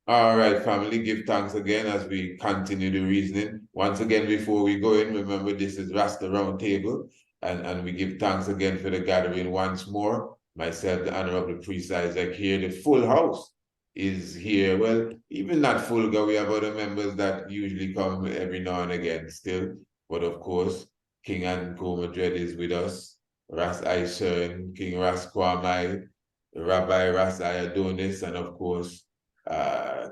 All right, family, give thanks again as we continue the reasoning. Once again, before we go in, remember this is Rasta Roundtable, and we give thanks again for the gathering once more. Myself, the Honorable Priest Isaac here, the full house is here. Well, even not full, we have other members that usually come every now and again still. But of course, King Anko Madred is with us, Ras Aishern, King Ras Kwamai, Rabbi Ras Ayadonis, and of course,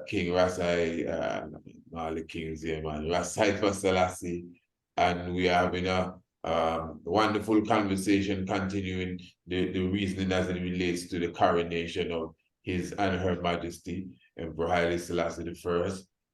King Rasai, all the kings here, man, Rasai for Selassie, and we are having a wonderful conversation continuing the reasoning as it relates to the coronation of His and Her Majesty, Emperor Haile Selassie I,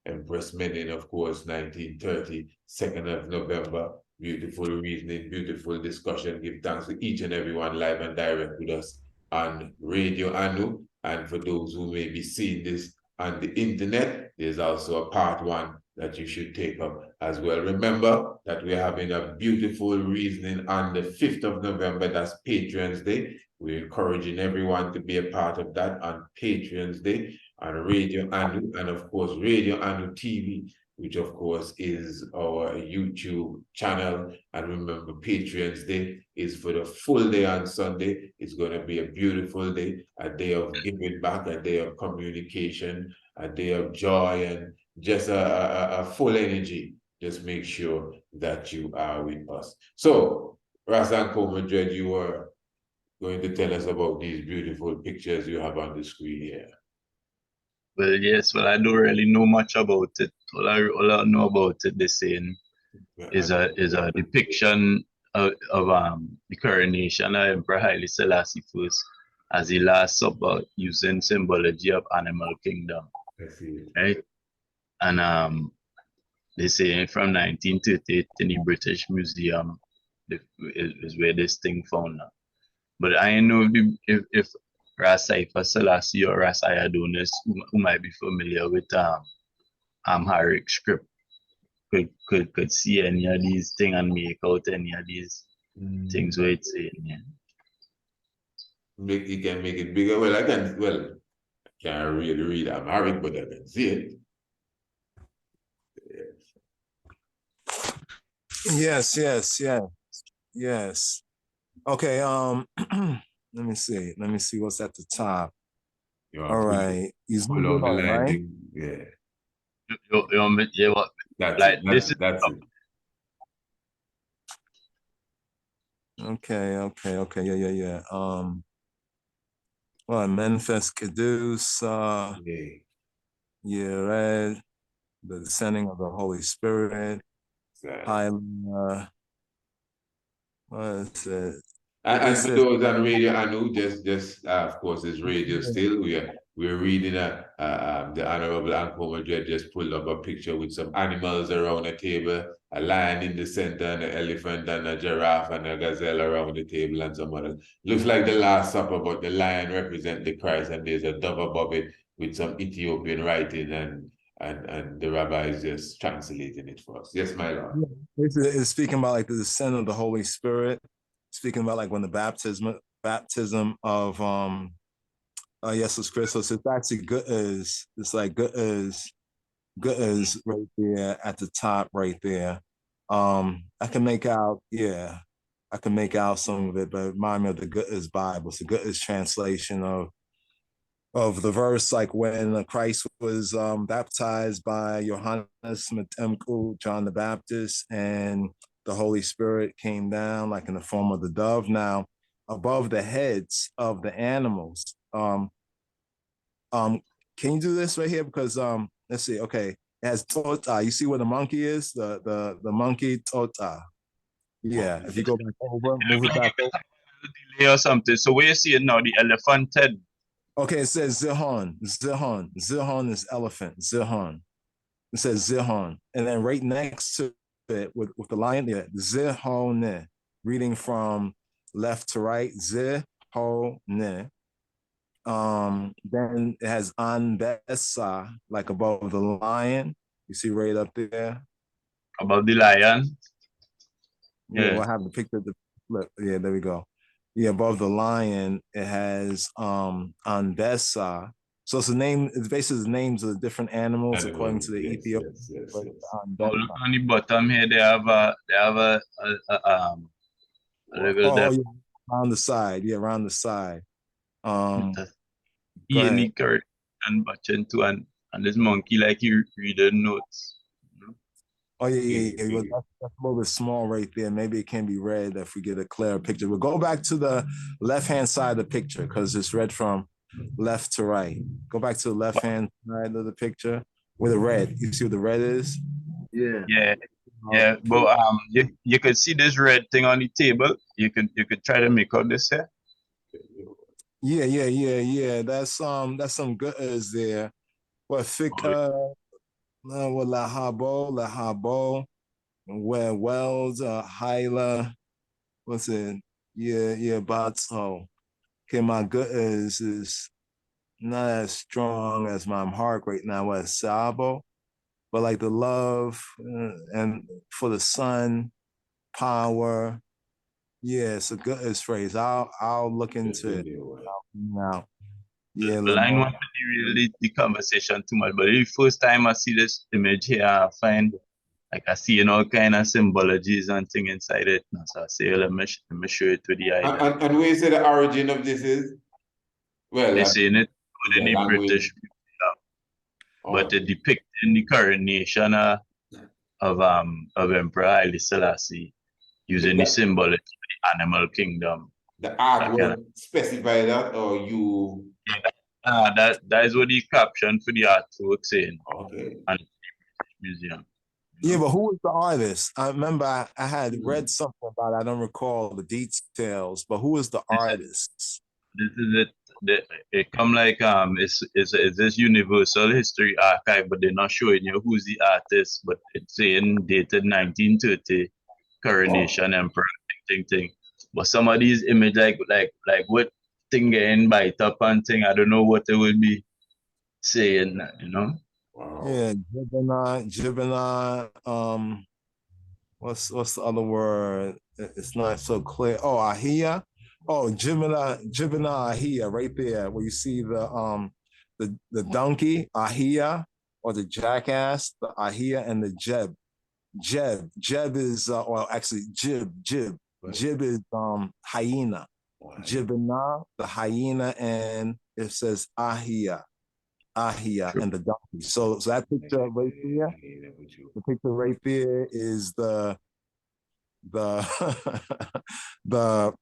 Empress Menen, of course, 1930, 2nd of November. Beautiful reasoning, beautiful discussion. Give thanks to each and everyone live and direct with us on Radio Anu. And for those who may be seeing this on the internet, there's also a part one that you should take up as well. Remember that we're having a beautiful reasoning on the 5th of November. That's Patrons Day. We're encouraging everyone to be a part of that on Patrons Day on Radio Anu, and of course Radio Anu TV, which of course is our YouTube channel. And remember, Patrons Day is for the full day on Sunday. It's going to be a beautiful day, a day of giving back, a day of communication, a day of joy, and just a full energy. Just make sure that you are with us. So, Rasanko Madred, you are going to tell us about these beautiful pictures you have on the screen here. Well, yes, well, I don't really know much about it. All I know about it, they're saying, is a depiction of the coronation of Emperor Haile Selassie I as he last supper using symbology of animal kingdom. I see. Right? And they say from 1938 in the British Museum is where this thing found. But I know if Ras Haifa Selassie or Ras Ayadonis, who might be familiar with Amharic script, could see any of these things and make out any of these things where it's saying. Yeah. You can make it bigger. Well, I can't really read Amharic, but I can see it. Yes. Okay, let me see what's at the top. All right. You zoom in on, right? Yeah. Yeah, what? That's it. Okay. Yeah. Well, Manifest Caduce, Red, the descending of the Holy Spirit, Highland, what is it? And for those on radio, I know just of course it's radio still. We're reading the Honorable Uncle Madrid just pulled up a picture with some animals around the table, a lion in the center, and an elephant and a giraffe and a gazelle around the table and some other. Looks like the Last Supper, but the lion represents the Christ, and there's a dove above it with some Ethiopian writing, and the rabbi is just translating it for us. Yes, my Lord. It's speaking about like the descent of the Holy Spirit. Speaking about like when the baptism of Jesus Christus, it's actually good as right there at the top right there. I can make out some of it, but it reminds me of the Good as Bible. It's the Good as translation of the verse, like when Christ was baptized by Johannes Matemku, John the Baptist, and the Holy Spirit came down like in the form of the dove. Now, above the heads of the animals. Can you do this right here? Because let's see. Okay, it has tota. You see where the monkey is? The monkey tota. Yeah. If you go back over, move it back over. Delay or something. So where you see it now, the elephant head. Okay, it says Zihon. Zihon is elephant. Zihon. It says Zihon, and then right next to it with the lion there, Zihone, reading from left to right, Zihone. Then it has Anbesa, like above the lion. You see right up there. Above the lion. Yeah, we'll have the picture of the flip. Yeah, there we go. Yeah, above the lion, it has Anbesa. So it's the name. It's basically the names of the different animals according to the Yes, Ethiopian. yes, yes, But, yes. Oh, look on the bottom here. They have a little oh, depth. yeah, around the side. Yeah, around the side. Go ahead. Unique and button to and this monkey like you reading notes. Oh yeah. Well, that's a little bit small right there. Maybe it can be read if we get a clearer picture. We'll go back to the left-hand side of the picture because it's read from left to right. Go back to the left-hand side of the picture where the red. You see what the red is? Yeah. Yeah. But you could see this red thing on the table. You could try to make out this here. Yeah. That's some good is there. What Fika, what La Habo, where Wells, Hyla, what's it? Yeah, Batso. Okay, my good is not as strong as my heart right now as Sabo, but like the love and for the sun, power. Yeah, it's a good phrase. I'll look into it now. Yeah, The line Lamont. won't really the conversation too much, but the first time I see this image here, I find like I see all kind of symbologies and thing inside it. So I say, let me show it to the eye. And where you say the origin of this is? Well, They're saying it is in a the language. British, but it depicting the coronation of Emperor Haile Selassie using the symbol of the animal kingdom. The artwork specify that, or you? That is what the caption for the artwork saying. Okay. And the museum. Yeah, but who was the artist? I remember I had read something about it. I don't recall the details, but who was the artist? This is it. It come like it's this Universal History Archive, but they're not showing you who's the artist, but it's saying dated 1930, Coronation Emperor thing. But some of these image like what thing getting bite up and thing, I don't know what it will be saying, Wow. Yeah, Jibina, what's the other word? It's not so clear. Oh, Ahia. Oh, Jibina Ahia, right there, where you see the donkey, Ahia, or the jackass, the Ahia and the Jeb. Jeb is well actually Jib. Right. Jib is hyena. Wow. Jibina, the hyena, and it says Ahia. And the donkey. So that picture right there, the picture right there is the the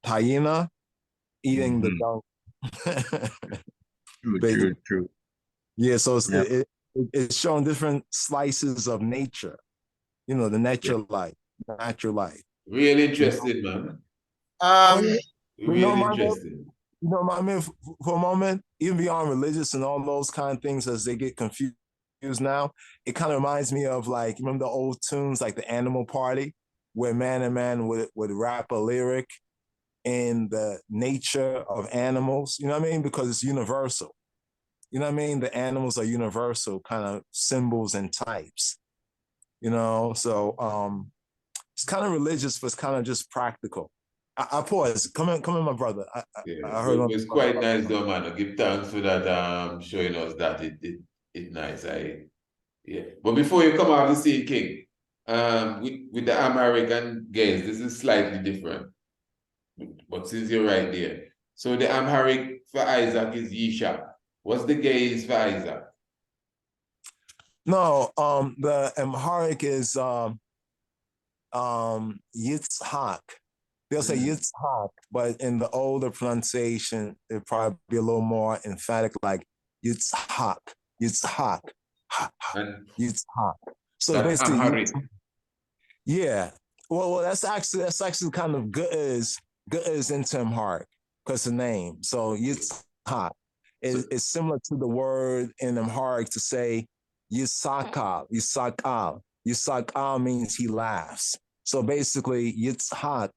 hyena eating the donkey. True. Yeah, so it's showing different slices of nature. The natural light. Really interesting, man. Really interesting. I mean, for a moment, even beyond religious and all those kind of things, as they get confused now, it kind of reminds me of like, remember the old tunes, like the Animal Party, where man and man would rap a lyric in the nature of animals, you know what I mean? Because it's universal. You know what I mean? The animals are universal kind of symbols and types, so it's kind of religious, but it's kind of just practical. I pause. Come in, my brother. I heard it's quite nice, though, man. Give thanks for that. Showing us that it nice. But before you come out the scene, King, with the American gaze, this is slightly different. But since you're right there, so the Amharic for Isaac is Yishak. What's the gaze for Isaac? No, the Amharic is Yitzhak. They'll say Yitzhak, but in the older pronunciation, it'd probably be a little more emphatic, like Yitzhak. Yitzhak. So that's basically, Amharic. Yeah. Well, that's actually kind of good as into Amharic because the name. So Yitzhak is similar to the word in Amharic to say Yisakal. Yisakal means he laughs. So basically, Yitzhak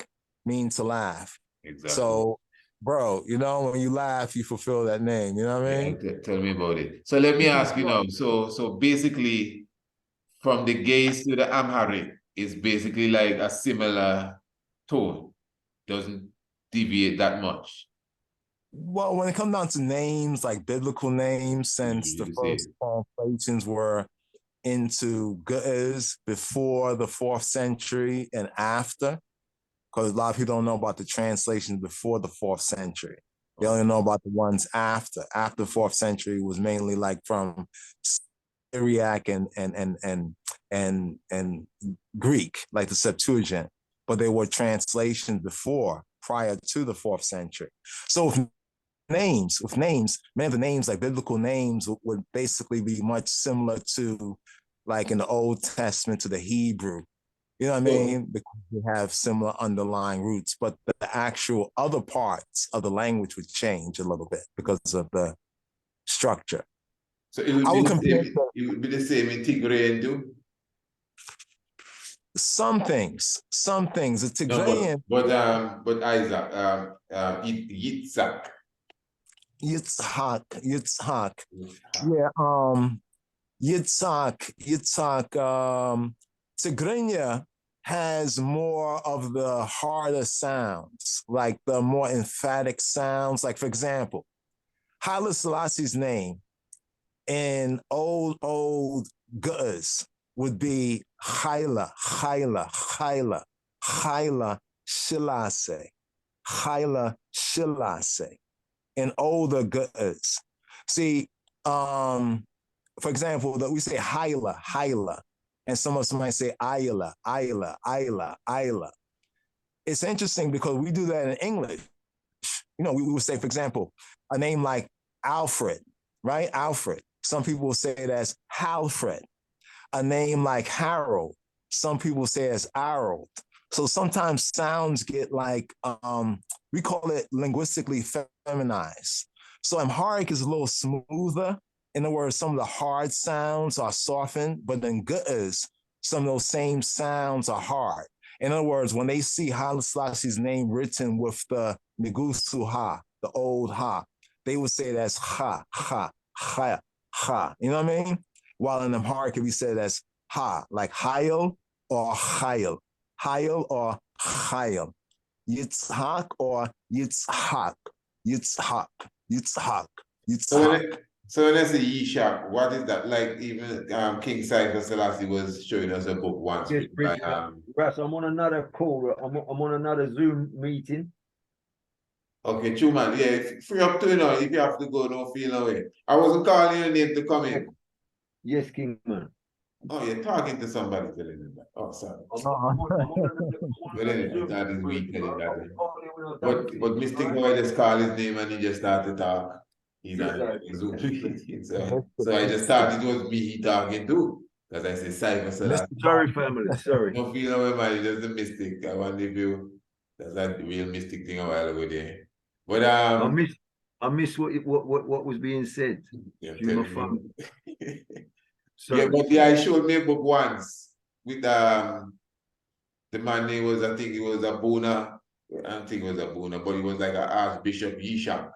means to laugh. Exactly. So, bro, when you laugh, you fulfill that name. You know what I mean? Yeah, tell me about it. So let me ask you now. So basically, from the gaze to the Amharic is basically like a similar tone. Doesn't deviate that much. Well, when it comes down to names, like biblical names, since the Usually the first same. translations were into Ge'ez before the 4th century and after, because a lot of people don't know about the translations before the 4th century. They only know about the ones after. After the 4th century was mainly like from Syriac and Greek, like the Septuagint, but they were translations before, prior to the 4th century. So with names, many of the names, like biblical names, would basically be much similar to, like in the Old Testament, to the Hebrew. You know what I So, mean? Because we have similar underlying roots, but the actual other parts of the language would change a little bit because of the structure. so it would I be would the compare same. It would be the same in Tigray and do. some things, some things. The No, Tigrayan, but Isaac, Yitzhak. Yitzhak. Yeah, Yitzhak, Tigrinya has more of the harder sounds, like the more emphatic sounds. Like, for example, Haile Selassie's name in old Ge'ez would be Haile Selassie, Haile Selassie in older Ge'ez. See, for example, that we say Haile, and some of us might say Ayla. It's interesting because we do that in English. You know, we would say, for example, a name like Alfred, right? Alfred. Some people will say it as Halfred. A name like Harold. Some people say it's Harold. So sometimes sounds get like, we call it linguistically feminized. So Amharic is a little smoother. In other words, some of the hard sounds are softened, but in Ge'ez, some of those same sounds are hard. In other words, when they see Haile Selassie's name written with the Negusu Ha, the old Ha, they would say that's Ha, Ha, Ha, Ha. You know what I mean? While in Amharic, it be said as Ha, like Hail or Hail, Hail or Hail, Yitzhak or Yitzhak, Yitzhak, Yitzhak, So when Yitzhak. it, so when I say Yishak, what is that? Like even King Cypher Selassie was showing us a book once Yes, written by Bridget. Russ, I'm on another call. I'm on another Zoom meeting. Okay, true man. Yeah, free up to you know if you have to go, don't feel no way. I wasn't calling your name to come in. Yes, Kingman. Oh, you're talking to somebody telling him that. Oh, sorry. I'm on another Well, anyway, Zoom that is meeting. me telling that. I'll call you when I'm done But finishing, Mystic all Boy just called his name and he just started to talk. He's right? on Yes, the Zoom meeting. So, Mystic, so I just mystic, thought it was me he talking to. Because I said Cypher Selassie. mystic. sorry, family. Sorry. Don't feel no way, man. It's just a mystic. I wonder if you that's that real mystic thing a while ago there. But I miss I miss what was being said yeah, I'm through my telling phone. you. Yeah, Sorry. but yeah, I showed me a book once with the man name was, I think it was Abuna. I don't think it was Abuna, but it was like an Archbishop Yishak.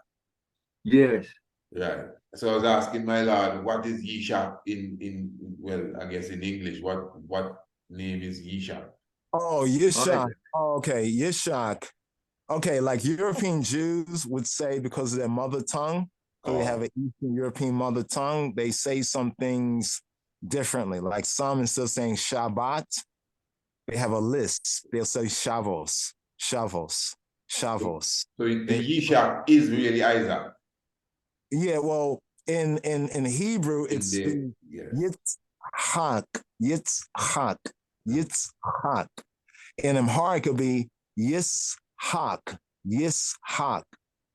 Yes. Right. So I was asking my lord, what is Yishak in well, I guess in English, what name is Yishak? Oh, Isaac. Yishak. Oh, okay, Yishak. Okay, like European Jews would say because of their mother tongue, because they have Oh, an Eastern European mother tongue, they say some things differently. Like some, instead of saying Shabbat, they have a list. They'll say Shavos, Shavos, Shavos. so the And Yishak is really Isaac yeah, well, in Hebrew, in it's the the yes. Yitzhak, Yitzhak, Yitzhak. In Amharic, it'll be Yishak, Yishak.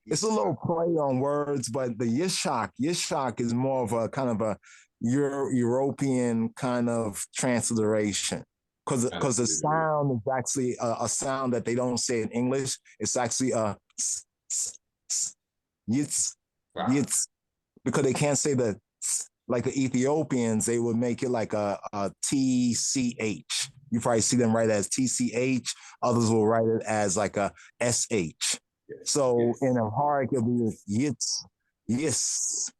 It's a little play on words, but the Yishak is more of a kind of a European kind of transliteration. Because the sound is actually a sound that they don't say in English. It's actually a yitz, yitz, because they can't say the like the Ethiopians, they would make it like a TCH. You probably see them write it as TCH. Others will write it as like a SH. So in Amharic, it'll be yitz, yes,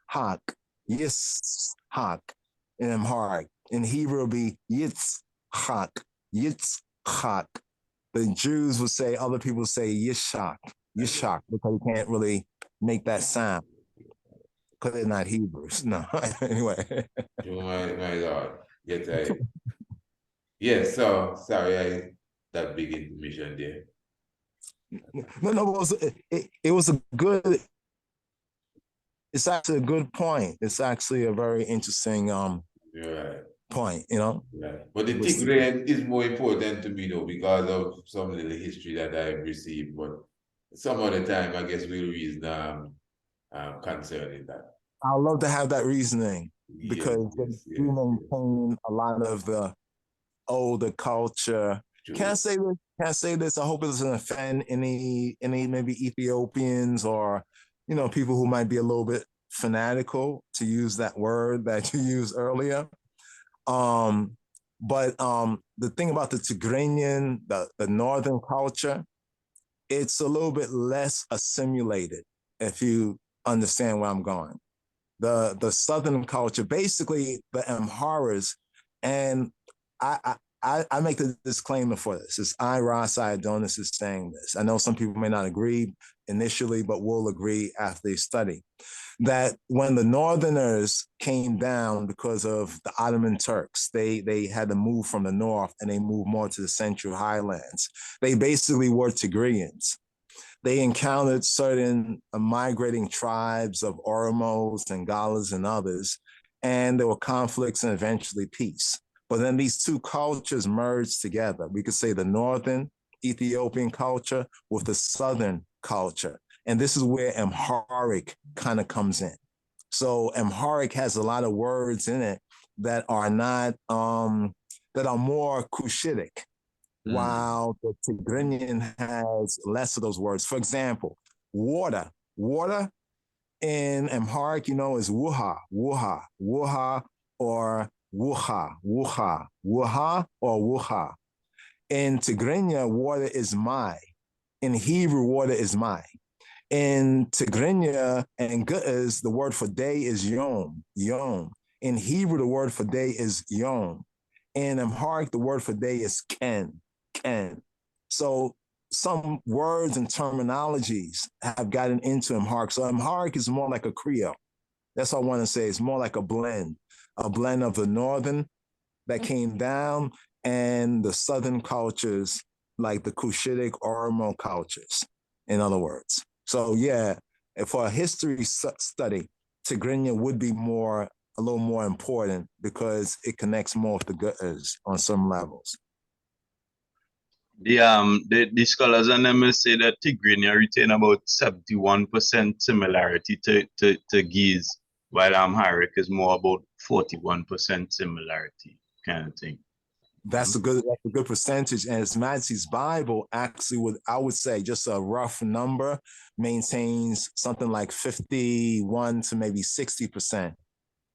hak, yes, hak in Amharic. In Hebrew, it'll be yitz, hak, yitz, hak. The Jews would say, other people say yishak. You're shocked because you can't really make that sound because they're not Hebrews. No, anyway. Oh my Lord. Yes, yes, so sorry, that big information there. No, it was a good, it's actually a good point. It's actually a very interesting Right. point, you know? Right. But the Tigray is more important to me though, because of some little history that I've received. But some other time, I guess we'll reason concerning that. I'd love to have that reasoning because Yes, they do maintain a lot of the older culture. True. Can't say this. Can't say this. I hope it doesn't offend any maybe Ethiopians or people who might be a little bit fanatical, to use that word that you used earlier. But the thing about the Tigranian, the northern culture, it's a little bit less assimilated, if you understand where I'm going. The southern culture, basically the Amharas, and I make the disclaimer for this. It's Rasta Adonis is saying this. I know some people may not agree initially, but will agree after they study. That when the Northerners came down because of the Ottoman Turks, they had to move from the north and they moved more to the central highlands. They basically were Tigrayans. They encountered certain migrating tribes of Oromos and Galas and others, and there were conflicts and eventually peace. But then these two cultures merged together. We could say the northern Ethiopian culture with the southern culture. And this is where Amharic kind of comes in. So Amharic has a lot of words in it that are not, that are more Cushitic, while the Tigranian has less of those words. For example, water. Water in Amharic, is wuha, wuha, wuha, or wuha, wuha, wuha, or wuha. In Tigrinya, water is mai. In Hebrew, water is mai. In Tigrinya and Ge'ez, the word for day is yom, yom. In Hebrew, the word for day is yom. In Amharic, the word for day is ken, ken. So some words and terminologies have gotten into Amharic. So Amharic is more like a Creole. That's all I want to say. It's more like a blend of the northern that came down and the southern cultures, like the Cushitic Oromo cultures, in other words. So yeah, for a history study, Tigrinya would be a little more important because it connects more with the Ge'ez on some levels. The scholars and them say that Tigrinya retain about 71% similarity to Giz, while Amharic is more about 41% similarity, kind of thing. That's a good percentage. And His Majesty's Bible actually I would say just a rough number, maintains something like 51 to maybe 60%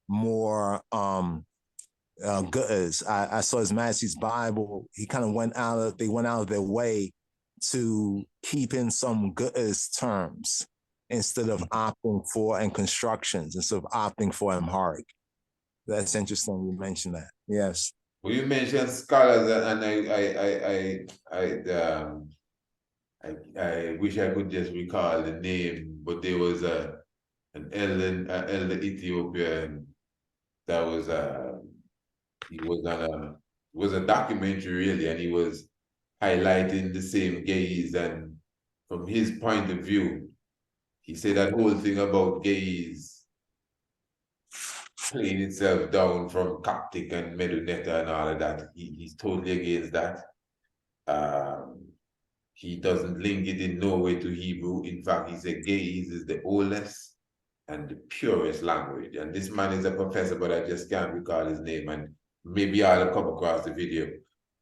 more Ge'ez. I saw His Majesty's Bible. He kind of went out of their way to keep in some Ge'ez terms instead of opting for, and constructions instead of opting for Amharic. That's interesting you mentioned that. Yes. Well, you mentioned scholars, and I wish I could just recall the name, but there was an elder Ethiopian that was he was a documentary really, and he was highlighting the same gaze, and from his point of view, he said that whole thing about gaze playing itself down from Coptic and Medunetta and all of that. He's totally against that. He doesn't link it in no way to Hebrew. In fact, he said gaze is the oldest and the purest language. And this man is a professor, but I just can't recall his name. And maybe I'll come across the video.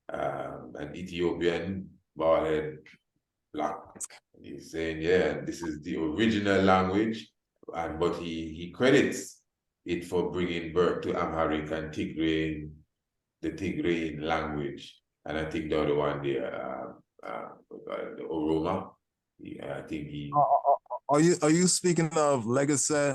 An Ethiopian, bald-head, black. And he's saying, yeah, this is the original language. But he credits it for bringing birth to Amharic and Tigrayan, the Tigrayan language. And I think the other one there, the Oroma. I think he. Are you speaking of Legacy,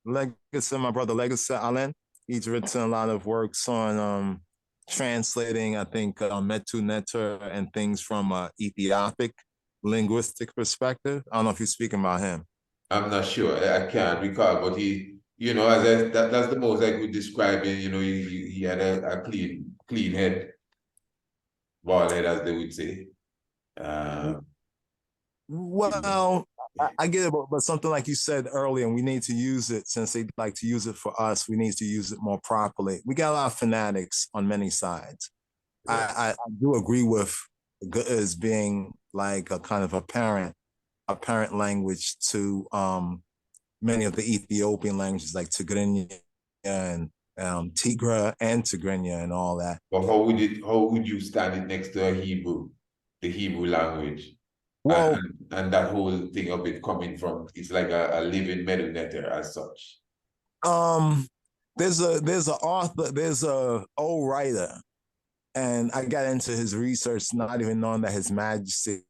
my brother Legacy Allen? He's written a lot of works on translating, I think, Metu Neter and things from Ethiopic linguistic perspective? I don't know if you're speaking about him. I'm not sure. I can't recall, but he, that's the most I could describe him. He had a clean head, bald head, as they would say. Well, I get it, but something like you said earlier, and we need to use it since they like to use it for us. We need to use it more properly. We got a lot of fanatics on many sides. Yeah. I do agree with as being like a kind of apparent language to many of the Ethiopian languages like Tigrinya and Tigra and Tigrinya and all that. But how would you stand it next to the Hebrew language? Well, and that whole thing of it coming from, it's like a living metal netter as such. There's an author, there's a old writer, and I got into his research not even knowing that His Majesty,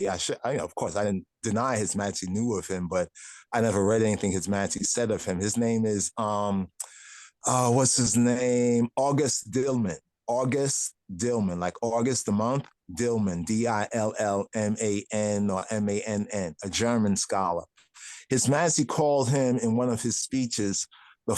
of course I didn't deny His Majesty knew of him, but I never read anything His Majesty said of him. His name is what's his name? August Dillman. August Dillman, like August the month, Dillman, Dillman or Mann, a German scholar. His Majesty called him in one of his speeches the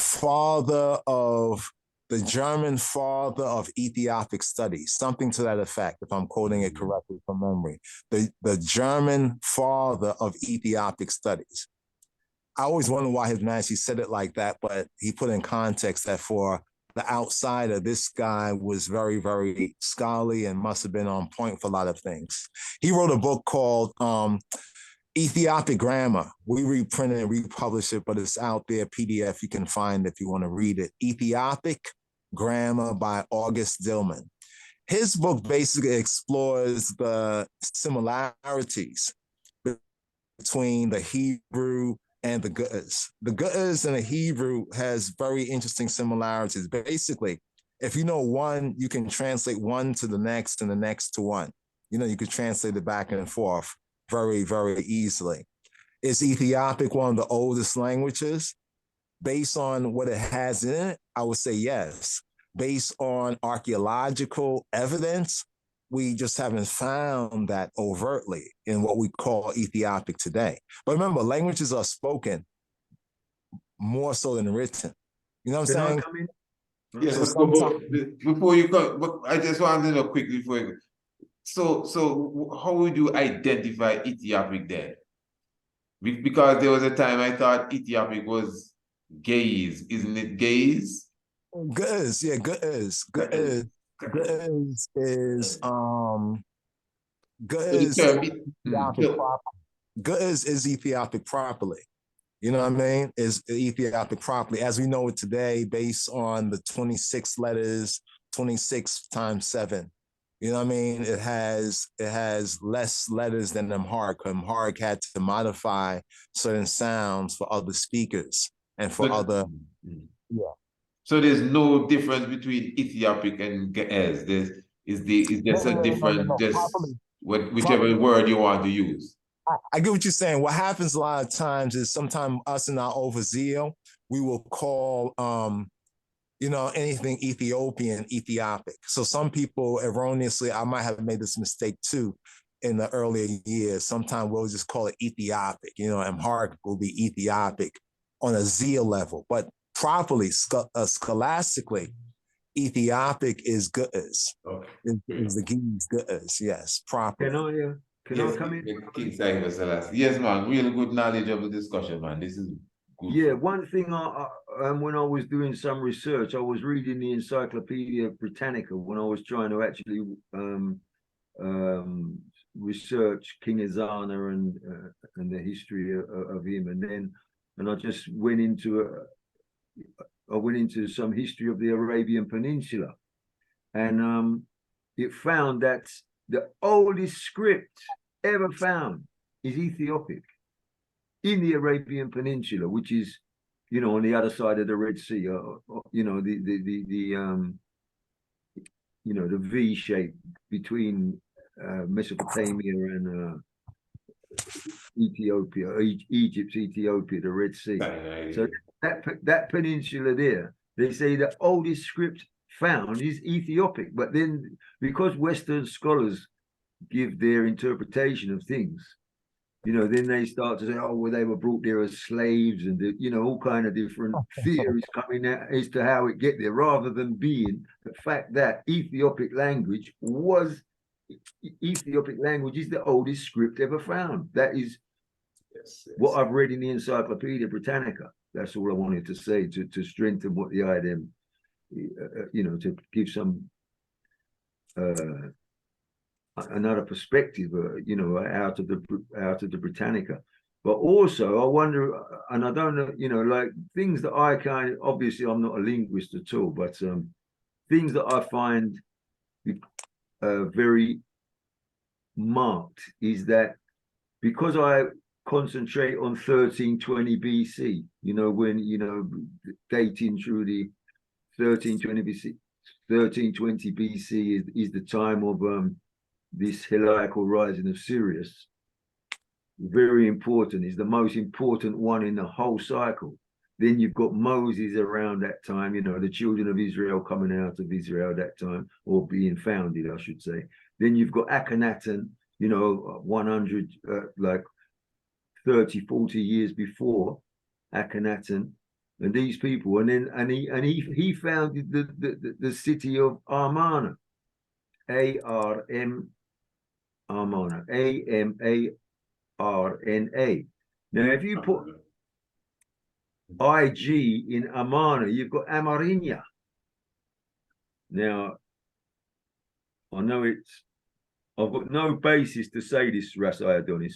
German father of Ethiopic studies, something to that effect, if I'm quoting it correctly from memory. The German father of Ethiopic studies. I always wonder why His Majesty said it like that, but he put in context that for the outsider, this guy was very, very scholarly and must have been on point for a lot of things. He wrote a book called Ethiopic Grammar. We reprinted and republished it, but it's out there, PDF, you can find if you want to read it. Ethiopic Grammar by August Dillman. His book basically explores the similarities between the Hebrew and the Ge'ez. The Ge'ez and the Hebrew has very interesting similarities. Basically, if you know one, you can translate one to the next and the next to one. You can translate it back and forth very, very easily. Is Ethiopic one of the oldest languages? Based on what it has in it, I would say yes. Based on archaeological evidence, we just haven't found that overtly in what we call Ethiopic today. But remember, languages are spoken more so than written. You know what I'm saying? Yes, before you go, I just want to know quickly before you go. So how would you identify Ethiopic then? Because there was a time I thought Ethiopic was gaze, isn't it gaze? Ge'ez, yeah, Ge'ez. Ge'ez is Ge'ez is Ethiopic properly. You know what I mean? Is Ethiopic properly as we know it today, based on the 26 letters, 26 times 7. You know what I mean? It has less letters than Amharic. Amharic had to modify certain sounds for other speakers and for other. Yeah. So there's no difference between Ethiopic and Ge'ez. Is just a different, whichever word you want to use. I get what you're saying. What happens a lot of times is sometimes us in our overzeal, we will call anything Ethiopian, Ethiopic. So some people erroneously, I might have made this mistake too in the earlier years. Sometimes we'll just call it Ethiopic. Amharic will be Ethiopic on a zeal level, but properly, scholastically, Ethiopic is Ge'ez. Okay. Is the Ge'ez, yes, properly. Can I come in? Yes, man. Really good knowledge of the discussion, man. This is good. Yeah, one thing when I was doing some research, I was reading the Encyclopedia Britannica when I was trying to actually research King Ezana and the history of him, and I just went into some history of the Arabian Peninsula, and it found that the oldest script ever found is Ethiopic in the Arabian Peninsula, which is, on the other side of the Red Sea, the V shape between Mesopotamia and Ethiopia, Egypt's Ethiopia, the Red Sea. So that peninsula there, they say the oldest script found is Ethiopic, but then because Western scholars give their interpretation of things, you know, then they start to say, oh, well, they were brought there as slaves, and you know, all kind of different theories coming out as to how it get there, rather than being the fact that Ethiopic language is the oldest script ever found. That is what I've read in the Encyclopedia Britannica. That's all I wanted to say to strengthen what the item, you know, to give some another perspective, you know, out of the Britannica. But also, I wonder, and I don't know, you know, like things that I kind of, obviously, I'm not a linguist at all, but things that I find very marked is that because I concentrate on 1320 BC, you know, when, you know, dating through the 1320 BC, 1320 BC is the time of this heliacal rising of Sirius. Very important, is the most important one in the whole cycle. Then you've got Moses around that time, you know, the children of Israel coming out of Israel at that time, or being founded, I should say. Then you've got Akhenaten, you know, 100, like 30, 40 years before Akhenaten, and these people, and he founded the city of Amarna, Amarna, Amarna. Now, if you put IG in Amarna, you've got Amarinya. Now, I know I've got no basis to say this, ARCHAEOASTRONOMER.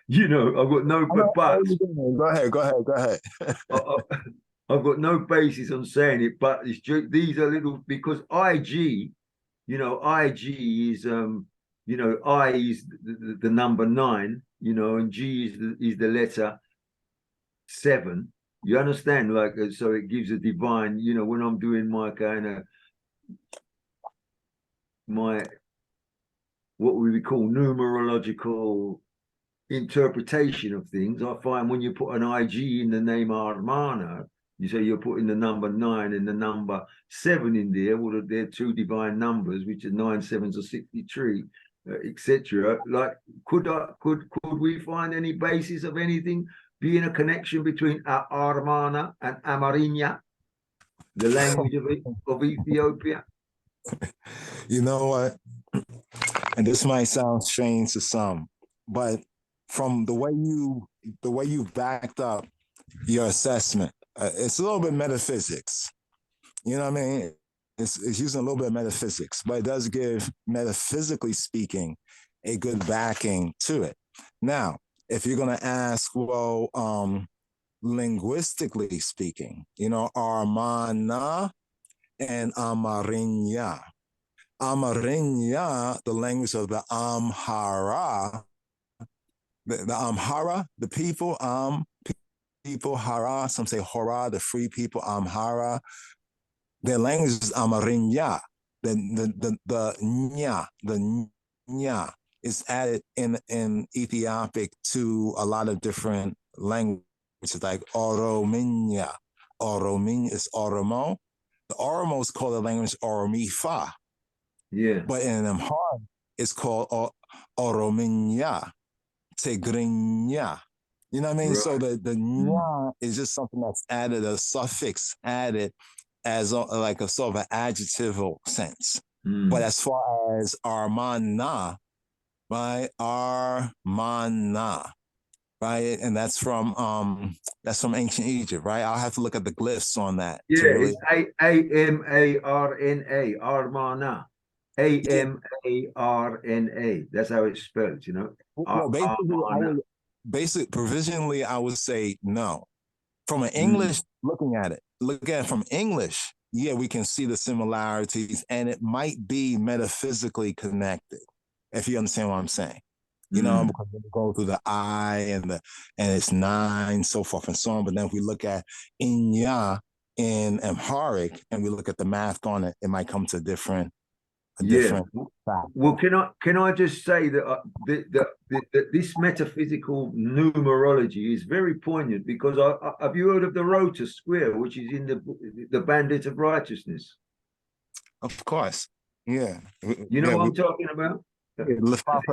You know, I've got no but. Go ahead. I've got no basis on saying it, but it's just, these are little, because IG, you know, IG is you know, I is the number 9, you know, and G is the letter 7. You understand? Like, so it gives a divine, you know, when I'm doing my kind of what we would call numerological interpretation of things, I find when you put an IG in the name Armana, you say you're putting the number 9 and the number 7 in there. Well, they're 2 divine numbers, which are 9 7s are 63, etc. Like, could we find any basis of anything being a connection between Armana and Amarinya, the language of Ethiopia? You know what? And this might sound strange to some, but from the way you backed up your assessment, it's a little bit metaphysics. You know what I mean? It's using a little bit of metaphysics, but it does give, metaphysically speaking, a good backing to it. Now, if you're going to ask, well, linguistically speaking, you know, Armana and Amarinya. Amarinya, the language of the Amhara, the Amhara, the people, people, Hara, some say Hora, the free people, Amhara. Their language is Amarinya. The nya is added in Ethiopic to a lot of different languages, like Orominya. Orominya is Oromo. The Oromo is called the language Oromifa. Yeah. But in Amharic, it's called Orominya, Tigrinya. You know what I mean? Right. So the nya is just something that's added, a suffix added as like a sort of an adjectival sense. But as far as Armana, right? Armana, right? And that's from ancient Egypt, right? I'll have to look at the glyphs on that. Yeah, really... it's Amarna, Armana. Amarna. That's how it's spelled, you know. Well, provisionally, I would say no. From an English, look at it from English, yeah, we can see the similarities, and it might be metaphysically connected, if you understand what I'm saying. You know, because we go through the I and it's 9, so forth and so on. But then if we look at Inya in Amharic and we look at the math on it, it might come to different. Well, can I just say that this metaphysical numerology is very poignant, because have you heard of the Rota Square, which is in the Bandit of Righteousness? Of course. Yeah. You know Yeah, what I'm talking about? The Lefafa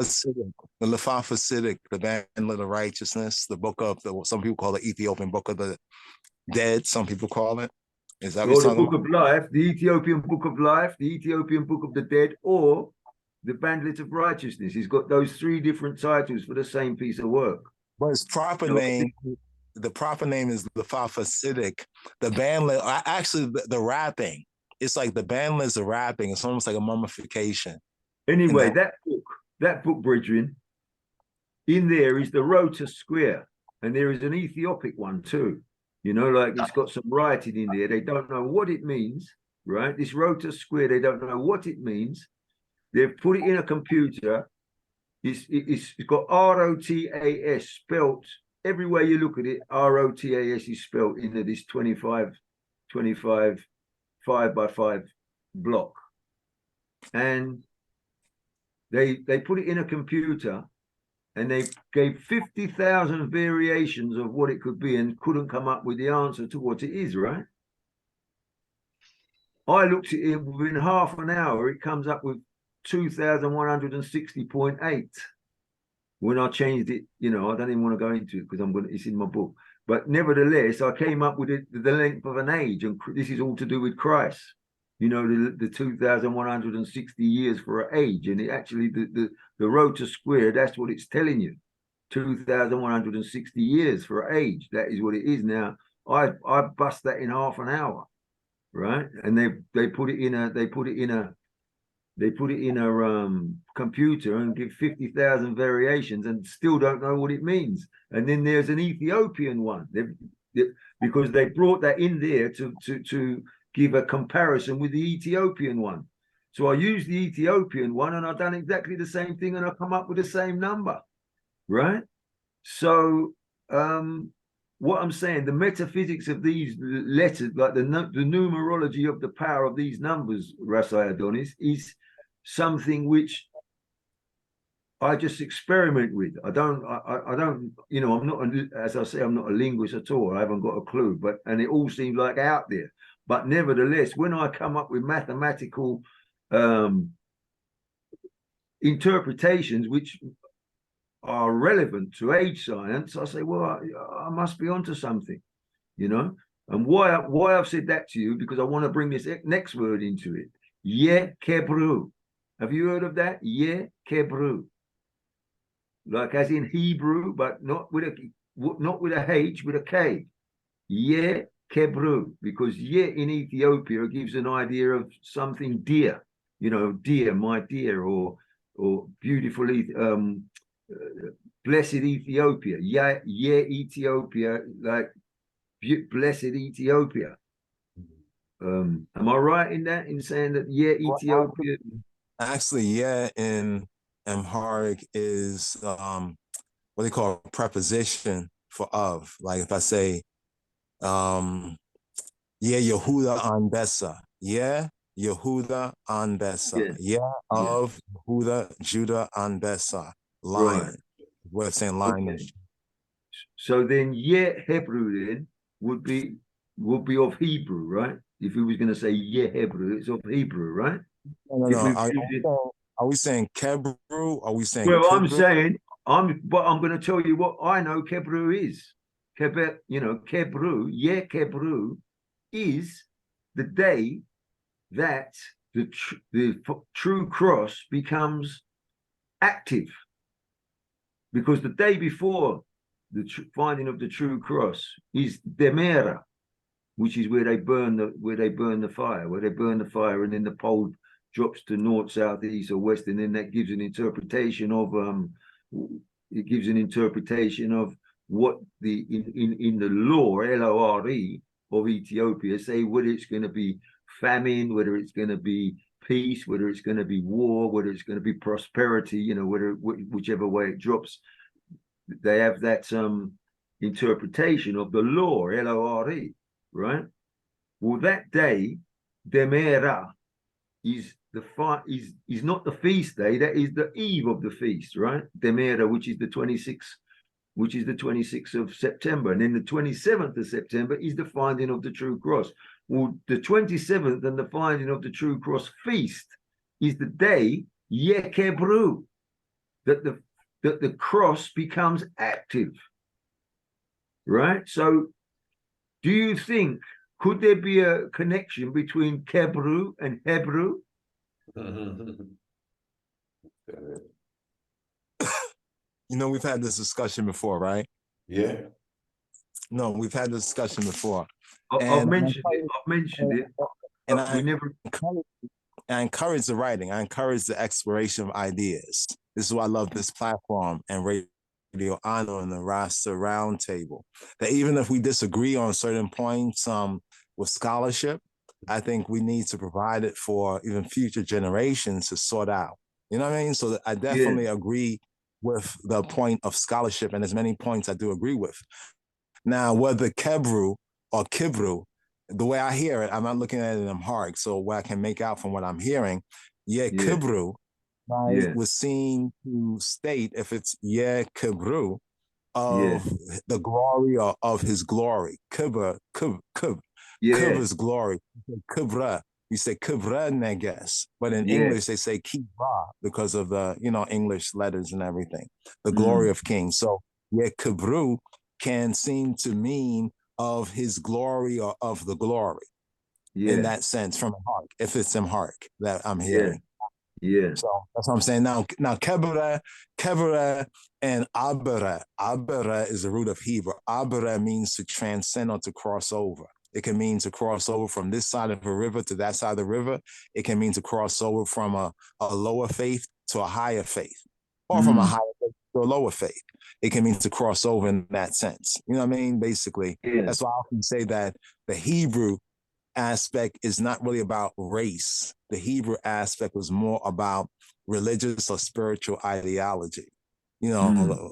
Siddiq, the Banlet of Righteousness, the book of some people call it Ethiopian Book of the Dead, some people call it. Is that what Or you're the talking Book of Life, the Ethiopian Book of Life, the Ethiopian Book of the Dead, or the Bandlet of Righteousness. He's got those three different titles for the same piece of work. But his proper name, the proper name is Lefafa Siddiq. The Banlet, actually, the wrapping, it's like the Banlet is a wrapping. It's almost like a mummification. Anyway, that book, brethren, in there is the Rota Square, and there is an Ethiopic one too. You know, like it's got some writing in there. They don't know what it means, right? This Rota Square, they don't know what it means. They've put it in a computer. It's got ROTAS spelt everywhere you look at it. ROTAS is spelt into this 25 5x5 block, and they put it in a computer, and they gave 50,000 variations of what it could be and couldn't come up with the answer to what it is, right? I looked at it within half an hour, it comes up with 2,160.8. When I changed it, you know, I don't even want to go into it because it's in my book. But nevertheless, I came up with the length of an age, and this is all to do with Christ. You know, the 2,160 years for an age, and it actually the Rota Square, that's what it's telling you, 2,160 years for an age. That is what it is now. I bust that in half an hour, right? And they put it in a computer and give 50,000 variations and still don't know what it means. And then there's an Ethiopian one, because they brought that in there to give a comparison with the Ethiopian one. So I used the Ethiopian one, and I've done exactly the same thing, and I come up with the same number, right? So what I'm saying, the metaphysics of these letters, like the numerology of the power of these numbers, Rasai Adonis, is something which I just experiment with. I don't, you know, I'm not, as I say, I'm not a linguist at all. I haven't got a clue, and it all seems like out there. But nevertheless, when I come up with mathematical interpretations which are relevant to age science, I say, well, I must be onto something, you know. And why I've said that to you, because I want to bring this next word into it. Ye kebru. Have you heard of that? Ye kebru. Like as in Hebrew, but not with a H, with a K. Ye kebru, because ye in Ethiopia gives an idea of something dear, you know, dear, my dear, or beautiful, blessed Ethiopia. Ye Ethiopia, like blessed Ethiopia. Am I right in that, in saying that Ethiopia? Actually, yeah, in Amharic is what they call a preposition for of. Like if I say, Yehuda Anbesa. Yeah, Yehuda Anbesa. Yeah, of Yehuda, Judah Anbesa. Lion. Right. We're saying lion. Okay. So then Hebrew then would be of Hebrew, right? If we was going to say Hebrew, it's of Hebrew, right? No. Are we saying Kebru? Are we saying? Well, Kebru? I'm going to tell you what I know Kebru is. Kebru, Kebru is the day that the true cross becomes active, because the day before the finding of the true cross is Demera, which is where they burn the fire, and then the pole drops to north, south, east, or west, and then that gives an interpretation of what the in the law, LORE, of Ethiopia say, whether it's going to be famine, whether it's going to be peace, whether it's going to be war, whether it's going to be prosperity, you know, whichever way it drops. They have that interpretation of the law, LORE, right? Well, that day, Demera, is not the feast day. That is the eve of the feast, right? Demera, which is the 26th of September, and then the 27th of September is the finding of the true cross. Well, the 27th and the finding of the true cross feast is the day Yekebru, that the cross becomes active. Right? So do you think, could there be a connection between Kebru and Hebrew? You know, we've had this discussion before, right? Yeah. No, we've had this discussion before. I've mentioned it. I've mentioned it. And we never. I encourage the writing. I encourage the exploration of ideas. This is why I love this platform and Radio Honor and the Rasta Roundtable. That even if we disagree on certain points with scholarship, I think we need to provide it for even future generations to sort out. You know what I mean? So I definitely agree with the point of scholarship, and there's many points I do agree with. Now, whether Kebru or Kibru, the way I hear it, I'm not looking at it in Amharic, so what I can make out from what I'm hearing, Kibru was seen to state, if it's Kibru, of the glory or of his glory. Kibra's glory. Kibra. You say Kibra Neges, but in English they say Kibra because of the, English letters and everything. The glory of King. So Kibru can seem to mean of his glory or of the glory. In that sense, from Amharic, if it's Amharic that I'm hearing. So that's what I'm saying. Now Kebra and Abara. Abara is the root of Hebrew. Abara means to transcend or to cross over. It can mean to cross over from this side of the river to that side of the river. It can mean to cross over from a lower faith to a higher faith, or from a higher faith to a lower faith. It can mean to cross over in that sense. You know what I mean? Basically, that's why I often say that the Hebrew aspect is not really about race. The Hebrew aspect was more about religious or spiritual ideology. To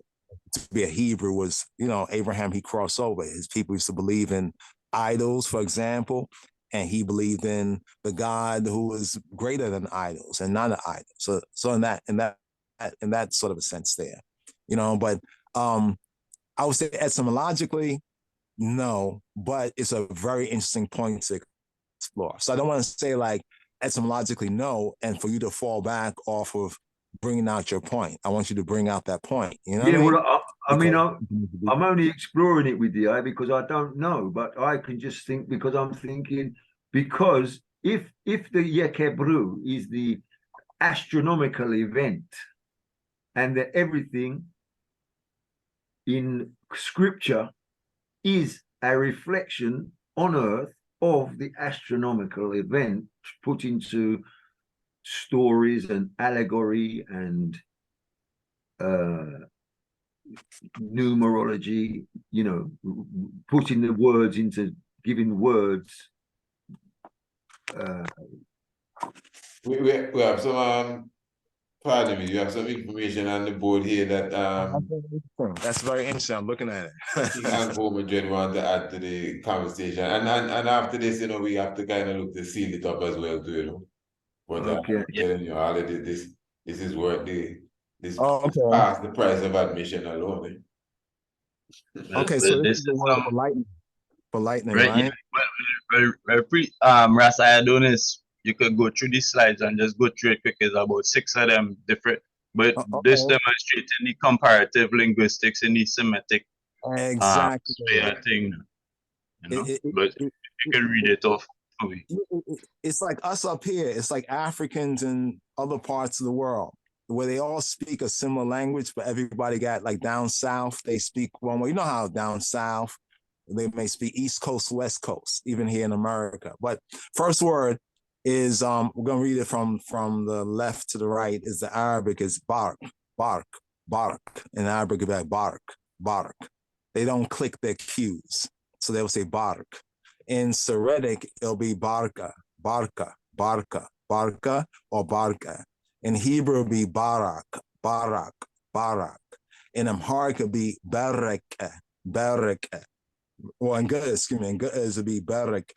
be a Hebrew was, Abraham, he crossed over. His people used to believe in idols, for example, and he believed in the God who was greater than idols and not an idol. So in that sort of a sense there, but I would say etymologically, no, but it's a very interesting point to explore. So I don't want to say like etymologically no, and for you to fall back off of bringing out your point. I want you to bring out that point. You know what I mean? I'm only exploring it with you because I don't know, but I can just think because I'm thinking, because if the Yekebru is the astronomical event and that everything in scripture is a reflection on earth of the astronomical event put into stories and allegory and numerology, putting the words into giving words. We have some pardon me, you have some information on the board here that that's very interesting. I'm looking at it. and Madrid want to add to the conversation. And after this, we have to kind of look to seal it up as well too, But I'm telling you, already this is worth past the price of admission alone. Okay, so this is the word for lightning, right? Rasta Adonis, you could go through these slides and just go through it quick. It's about 6 of them different, but this demonstrates the comparative linguistics and the Semitic thing. But you can read it off. It's like us up here. It's like Africans in other parts of the world where they all speak a similar language, but everybody got like down south, they speak one way. You know how down south, they may speak East Coast, West Coast, even here in America. But first word is, we're going to read it from the left to the right, is the Arabic is bark. In Arabic, it's like bark. They don't click their Q's. So they will say bark. In Syriac, it'll be barka, or barka. In Hebrew, it'll be barak. In Amharic, it'll be barak. Well, in Ge'ez, it'll be barak.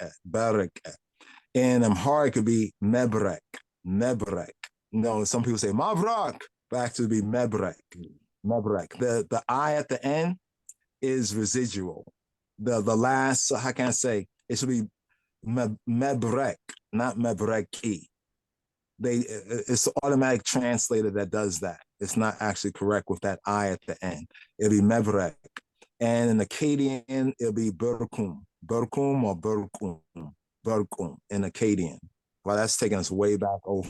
In Amharic, it'll be mebrek. Some people say mavrak, but actually it'll be mebrek. The I at the end is residual. The last, how can I say? It should be mebrek, not mebreki. it's the automatic translator that does that. It's not actually correct with that I at the end. It'll be Mevrek. And in Akkadian, it'll be Burkum. Burkum or Burkum. Burkum in Akkadian. Well, that's taking us way back over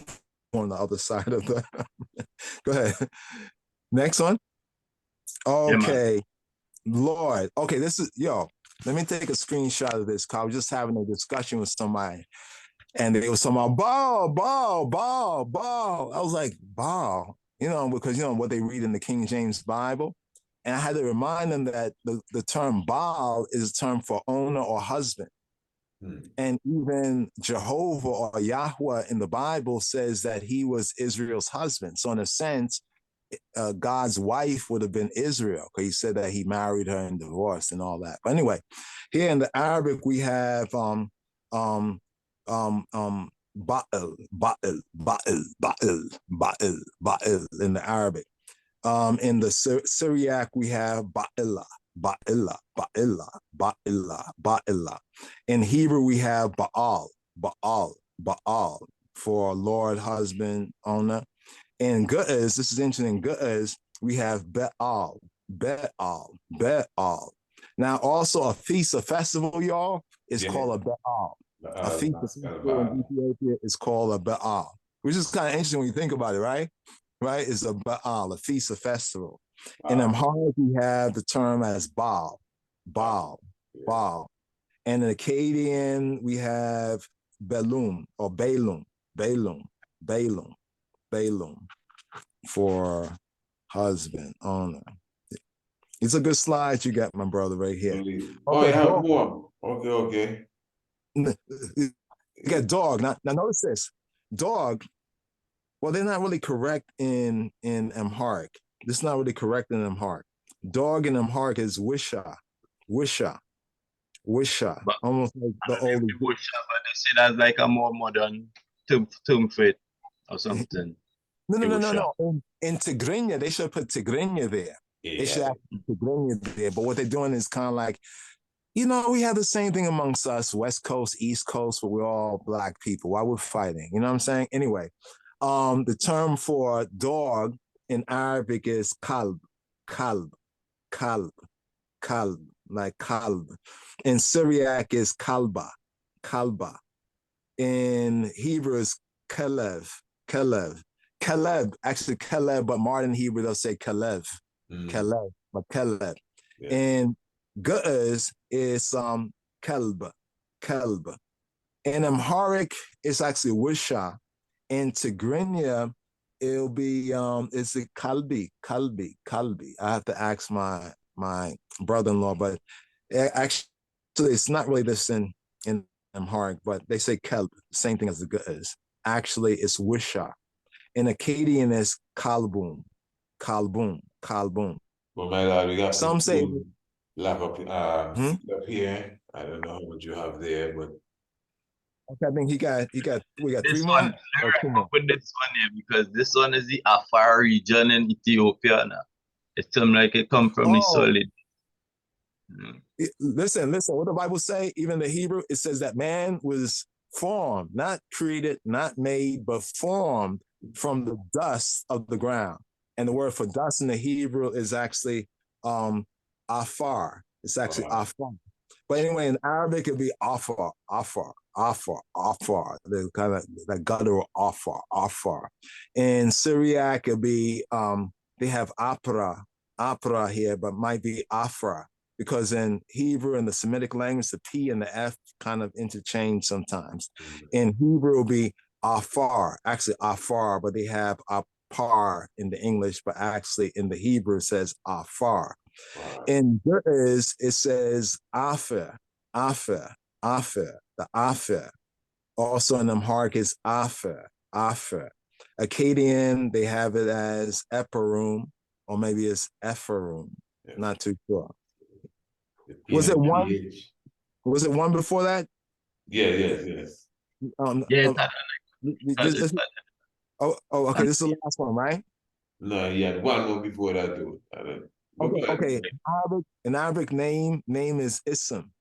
on the other side of the. Go ahead. Next one. Okay. Yeah, Lord. Okay, this is, let me take a screenshot of this, because I was just having a discussion with somebody. And they were talking about Baal. I was like, Baal, because, what they read in the King James Bible. And I had to remind them that the term Baal is a term for owner or husband. And even Jehovah or Yahweh in the Bible says that he was Israel's husband. So in a sense, God's wife would have been Israel, because he said that he married her and divorced and all that. But anyway, here in the Arabic, we have Ba'al in the Arabic. In the Syriac, we have Ba'ila. In Hebrew, we have Ba'al for Lord, husband, owner. In Ge'ez, this is interesting, in Ge'ez, we have Be'al. Now, also a feast, a festival, y'all, is called a Be'al. A feast of festival in Ethiopia is called a Be'al, which is kind of interesting when you think about it, right? Right? It's a Be'al, a feast, a festival. In Amharic, we have the term as Baal. And in Akkadian, we have Belum or Balum for husband, owner. It's a good slide you got, my brother, right here. Okay, I have more. Okay. You got dog. Now notice this. Dog, well, they're not really correct in Amharic. This is not really correct in Amharic. Dog in Amharic is Wisha. But, almost like the old Wisha, but they say that's like a more modern term for it or something. No. In Tigrinya, they should put Tigrinya there. Yeah. They should have Tigrinya there. But what they're doing is kind of like, we have the same thing amongst us, West Coast, East Coast, but we're all Black people. Why we're fighting? You know what I'm saying? Anyway, the term for dog in Arabic is kalb, like kalb. In Syriac is kalba. In Hebrew is kalev. Actually Caleb, but modern Hebrew they'll say Caleb. But Caleb. Yeah. In Ge'ez is Kalb. In Amharic, it's actually Wisha. In Tigrinya, it'll be it's a Kalbi. I have to ask my brother-in-law, but actually it's not really this in Amharic, but they say Kalb, same thing as the Ge'ez. Actually, it's Wisha. In Akkadian, it's Kalbum. Well, my God, we got some say lap up here. I don't know what you have there, but I think we got this 3 more. With this one here, because this one is the Afar region in Ethiopia now. It seems like it come from the solid. Listen, what the Bible say, even the Hebrew, it says that man was formed, not created, not made, but formed from the dust of the ground. And the word for dust in the Hebrew is actually afar. It's actually afar. But anyway, in Arabic, it'd be afar. The kind of that guttural afar. In Syriac, it'd be they have opera here, but might be afra, because in Hebrew and the Semitic language, the P and the F kind of interchange sometimes. In Hebrew, it'll be afar, but they have apar in the English, but actually in the Hebrew it says afar. In Ge'ez, it says afer, the afer. Also in Amharic is afer. Akkadian, they have it as eperum, or maybe it's ephraim. Not too sure. Was it one? Was it one before that? Yes. Okay. This is the last one, right? No, yeah, one more before that too. Okay. In Arabic, name is Ism.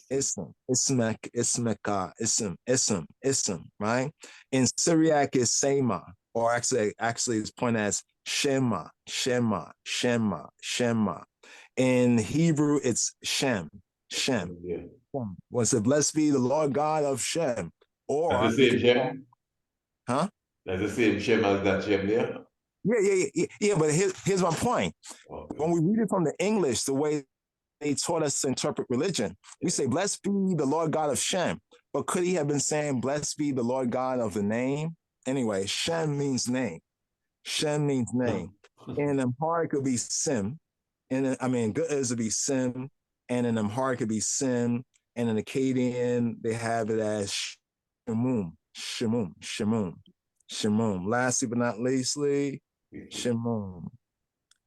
ism, right? In Syriac is Sema, or actually it's pointed as Shema. In Hebrew, it's Shem. Yeah. Was it blessed be the Lord God of Shem? Or That's the same Shem? Huh? That's the same Shem as that Shem there? Yeah, but here's my point. Okay. When we read it from the English, the way they taught us to interpret religion, we say, blessed be the Lord God of Shem. But could he have been saying, blessed be the Lord God of the name? Anyway, Shem means name. Shem means name. In Amharic, it would be Sim. Ge'ez would be Sim. And in Amharic, it would be Sim. And in Akkadian, they have it as Shemum. Lastly but not leastly, Shemum.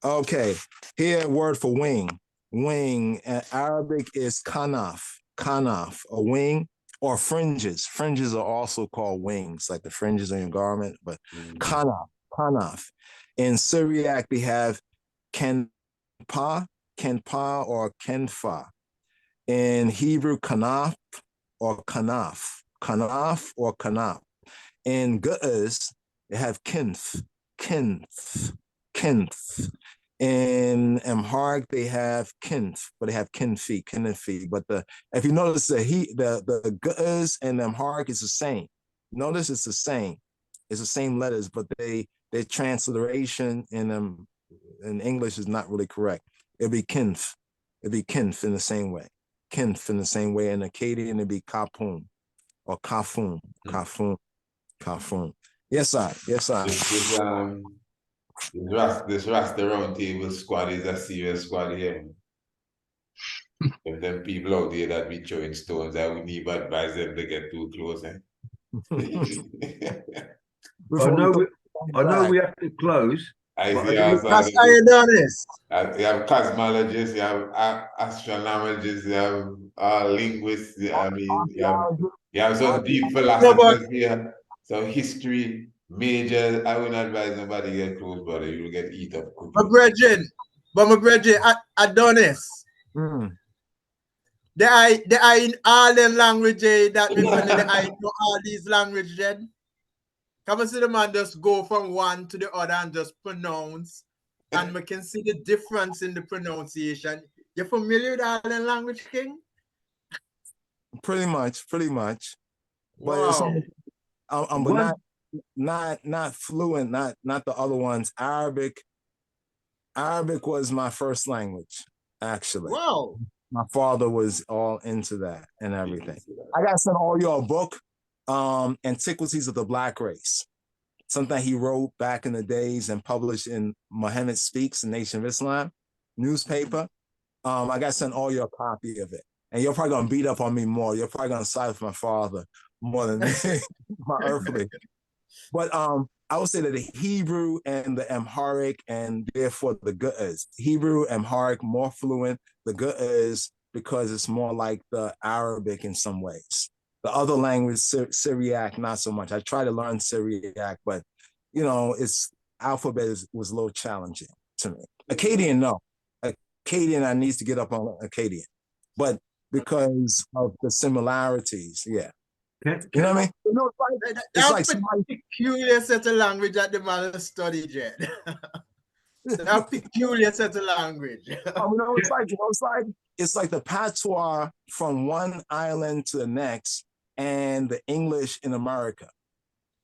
Okay, here word for wing. Wing in Arabic is kanaf, a wing, or fringes. Fringes are also called wings, like the fringes on your garment, but kanaf. In Syriac, we have kenpa or kenfa. In Hebrew, kanaf. In Ge'ez, they have kinth. In Amharic, they have kinth, but they have kinfi. But if you notice the Ge'ez and Amharic is the same. Notice it's the same. It's the same letters, but their transliteration in English is not really correct. It'd be kinth. It'd be kinth in the same way. Kinth in the same way. In Akkadian, it'd be kapun or kafun. Yes, sir. This Rasta round table squad is a serious squad here. If them people out there that be throwing stones, I would need to advise them to get too close. I know we have to close. I but see I also That's how you do this. you have cosmologists, you have astronomers, you have linguists. You have some deep philosophers here, some history majors. I wouldn't advise nobody to get close, brother. You will get eat up quickly. My brethren, I done this. They are in all them languages that we find in all these languages. Come and see the man just go from one to the other and just pronounce, and we can see the difference in the pronunciation. You familiar with all the language, King? Pretty much. Wow. But not fluent, not the other ones. Arabic was my first language, actually. Wow. My father was all into that and everything. I got sent all your book, Antiquities of the Black Race. Something he wrote back in the days and published in Muhammad Speaks, the Nation of Islam newspaper. I got sent all your copy of it. And you're probably going to beat up on me more. You're probably going to side with my father more than my earthly. But I would say that the Hebrew and the Amharic, and therefore the Ge'ez. Hebrew, Amharic, more fluent. The Ge'ez, because it's more like the Arabic in some ways. The other language, Syriac, not so much. I tried to learn Syriac, but, its alphabet was a little challenging to me. Akkadian, no. Akkadian, I need to get up on Akkadian. But because of the similarities, yeah. You know what I mean? It's like somebody peculiar set of language that the man studied yet. That peculiar set of language. It's like the patois from one island to the next, and the English in America.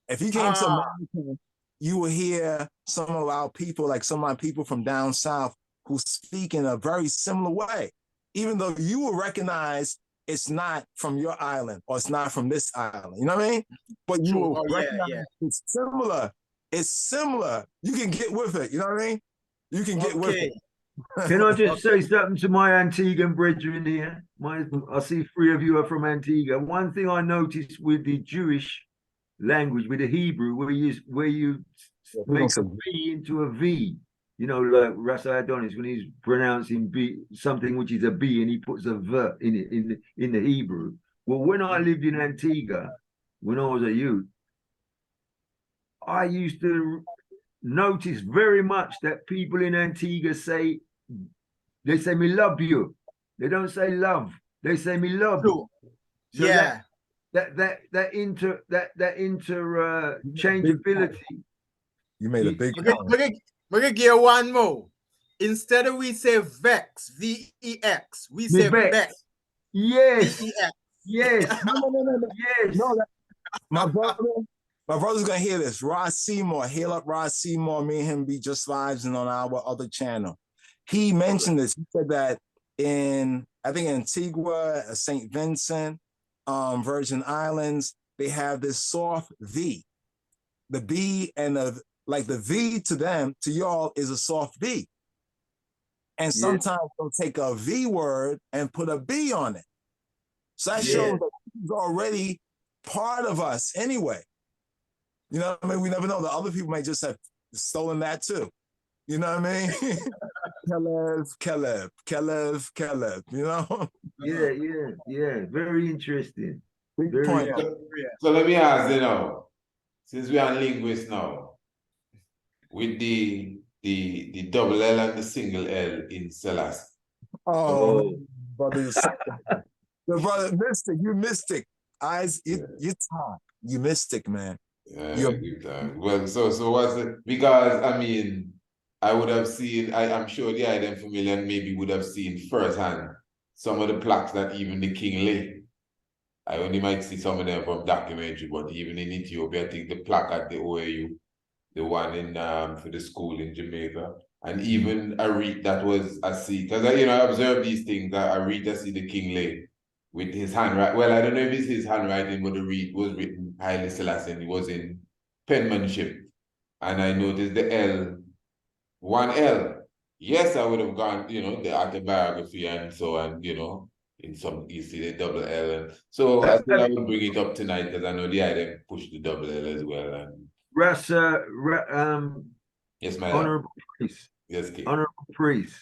If you came to America, you will hear some of our people, like some of my people from down south, who speak in a very similar way, even though you will recognize it's not from your island or it's not from this island. You know what I mean? But you will recognize it's similar. It's similar. You can get with it. You know what I mean? You can get with it. Can I just say something to my Antiguan brethren here? I see 3 of you are from Antigua. One thing I noticed with the Jewish language, with the Hebrew, where you make a B into a V, like Rasta Adonis, when he's pronouncing B, something which is a B, and he puts a V in it in the Hebrew. Well, when I lived in Antigua, when I was a youth, I used to notice very much that people in Antigua say, me love you. They don't say love. They say me love. True. So Yeah. that interchangeability. You made a big We're gonna give one more. Instead of we say vex, V-E-X, we say vex. Yes. V-E-X. Yes. No. Yes. No, my brother's gonna hear this. Rod Seymour, hail up Rod Seymour. Me and him be just lives and on our other channel. He mentioned this. He said that in, I think, Antigua, St. Vincent, Virgin Islands, they have this soft V. The B and the V to them, to y'all, is a soft B. And sometimes they'll take a V word and put a B on it. So that shows that he's already part of us anyway. You know what I mean? We never know. The other people may just have stolen that too. You know what I mean? Caleb, you know? Yeah. Very interesting. Big point. So let me ask, since we are linguists now, with the double L and the single L in Selassie. Brother, mystic, you mystic. You talk. You mystic, man. Well, so what's it? Because I mean, I would have seen. I'm sure the item familiar maybe would have seen firsthand some of the plaques that even the king lay. I only might see some of them from documentary, but even in Ethiopia, I think the plaque at the OAU, the one in for the school in Jamaica, and even a read that was a see, because I observe these things. I read to see the king lay with his handwriting. Well, I don't know if it's his handwriting, but the read was written Haile Selassie, and it was in penmanship. And I noticed the L, one L. Yes, I would have gone, the autobiography and so on, in some, you see the double L. And so I think I will bring it up tonight because I know the item pushed the double L as well. And Rasta, yes, my honorable priest. Yes, King. Honorable priest.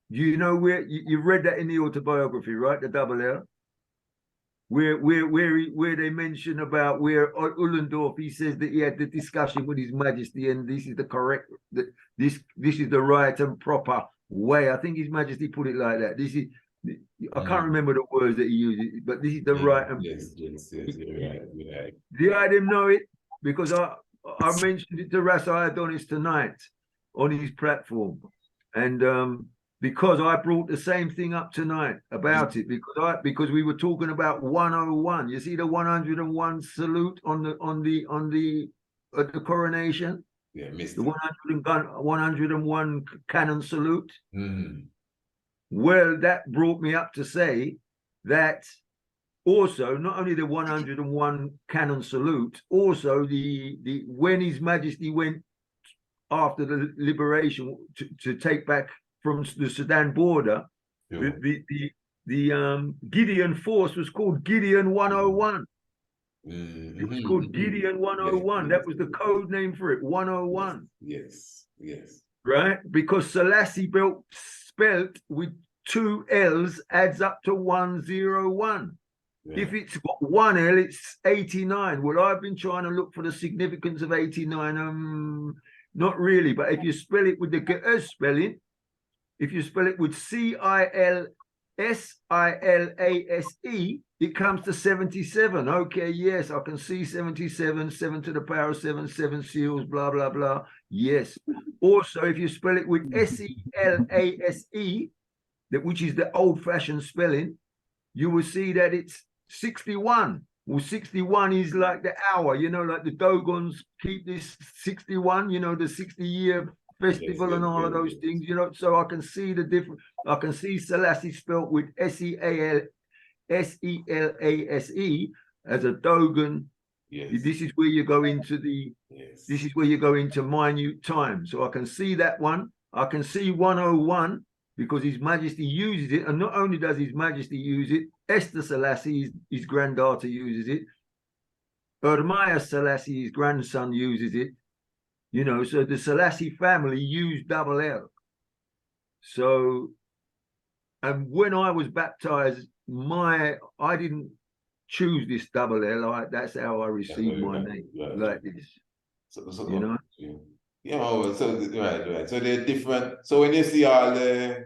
You know where you've read that in the autobiography, right? The double L. Where they mention about where Ullendorf, he says that he had the discussion with His Majesty, and this is the correct, this is the right and proper way. I think His Majesty put it like that. This is, I can't remember the words that he used, but this is the right. And yes, you're right. The item know it because I mentioned it to Rasta Adonis tonight on his platform, and because I brought the same thing up tonight about it, because we were talking about 101. You see the 101 salute on the coronation. Yeah, missed the 101 cannon salute. Mm-hmm. Well, that brought me up to say that also not only the 101 cannon salute, also the when His Majesty went after the liberation to take back from the Sudan border, the Gideon force was called Gideon 101. Mm-hmm. It was called Gideon 101. That was the code name for it, 101. Yes. Right? Because Selassie spelt with 2 L's adds up to 101. Yeah. If it's got 1 L, it's 89. Well, I've been trying to look for the significance of 89. Not really, but if you spell it with the Ge'ez spelling, if you spell it with Cillasase, it comes to 77. Okay, yes, I can see 77, 7 to the power of 7, 7 seals, blah, blah, blah. Yes. Also, if you spell it with Selase, which is the old-fashioned spelling, you will see that it's 61. Well, 61 is like the hour, like the Dogons keep this 61, the 60-year festival and all of those things, so I can see the difference. I can see Selassie spelled with Selase as a Dogon. Yes. This is where you go into this is where you go into minute time. So I can see that one. I can see 101 because His Majesty uses it. And not only does His Majesty use it, Esther Selassie, his granddaughter, uses it. Ermias Selassie, his grandson, uses it. So the Selassie family used double L. So, and when I was baptized, I didn't choose this double L. That's how I received my name, like this. So Yeah, right. So they're different. So when you see all the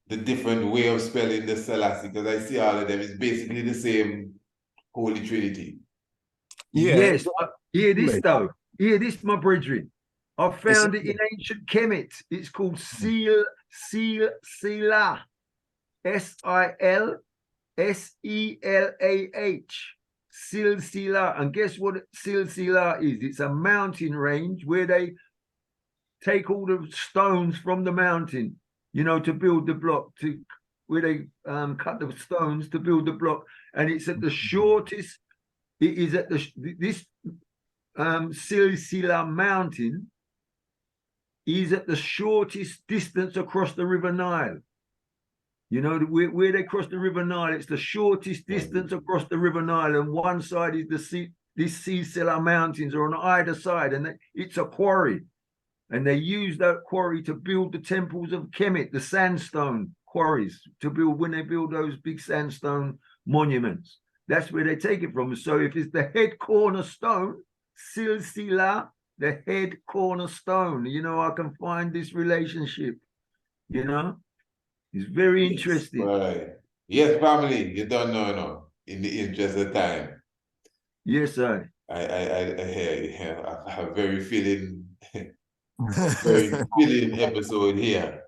the different way of spelling the Selassie, because I see all of them is basically the same Holy Trinity. Yeah. Yes, hear this though. Hear this, my brethren. I found it in ancient Kemet. It's called Selah. S-I-L-S-E-L-A-H. Silsila. And guess what Silsila is? It's a mountain range where they take all the stones from the mountain, you know, to build the block, where they cut the stones to build the block. And it's at the shortest, it is at this Silsila mountain is at the shortest distance across the River Nile. You know, where they cross the River Nile, it's the shortest distance across the River Nile, and one side is these Silsila mountains are on either side, and it's a quarry. And they use that quarry to build the temples of Kemet, the sandstone quarries, to build when they build those big sandstone monuments. That's where they take it from. So if it's the head cornerstone, Silsila, the head cornerstone, you know, I can find this relationship, you know. It's very interesting. Right. Yes, family, you don't know, no. In the interest of time. Yes, sir. I have very feeling episode here.